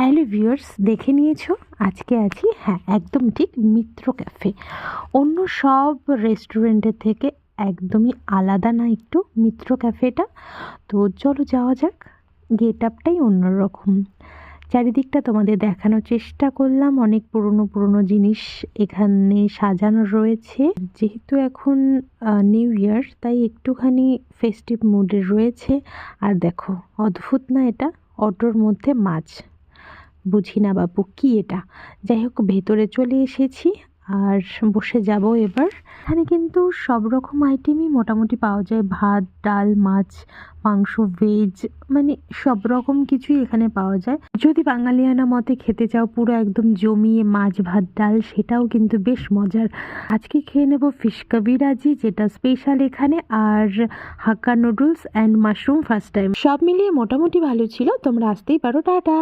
Hello viewers, দেখে নিয়েছো আজকে আছি একদম ঠিক মিত্র ক্যাফে। অন্য সব রেস্টুরেন্টের থেকে একদমই আলাদা না একটু মিত্র ক্যাফেটা। তো চলো যাওয়া যাক। গেট আপটাই অন্যরকম। চারিদিকটা তোমাদের দেখানোর চেষ্টা করলাম। অনেক পুরনো পুরনো জিনিস এখানে সাজানো রয়েছে। যেহেতু এখন নিউ ইয়ার, তাই একটুখানি ফেস্টিভ মুডে রয়েছে। আর দেখো, অদ্ভুত না এটা? অটোর মধ্যে মাছ, বুঝি না বাপু কি এটা। যাই হোক, ভেতরে চলে এসেছি আর বসে যাব এবার। এখানে কিন্তু সব রকম আইটেমই মোটামুটি পাওয়া যায়। ভাত, ডাল, মাছ, মাংস, ভেজ, মানে সব রকম কিছুই এখানে পাওয়া যায়। যদি বাঙালিয়ানা মতে খেতে চাও পুরো একদম জমিয়ে মাছ ভাত ডাল, সেটাও কিন্তু বেশ মজার। আজকে খেয়ে নেব ফিশ কবিরাজি, যেটা স্পেশাল এখানে, আর hakka noodles and mushroom first time. সব মিলিয়ে মোটামুটি ভালো ছিল। তোমরা আসতেই পারো। টাটা।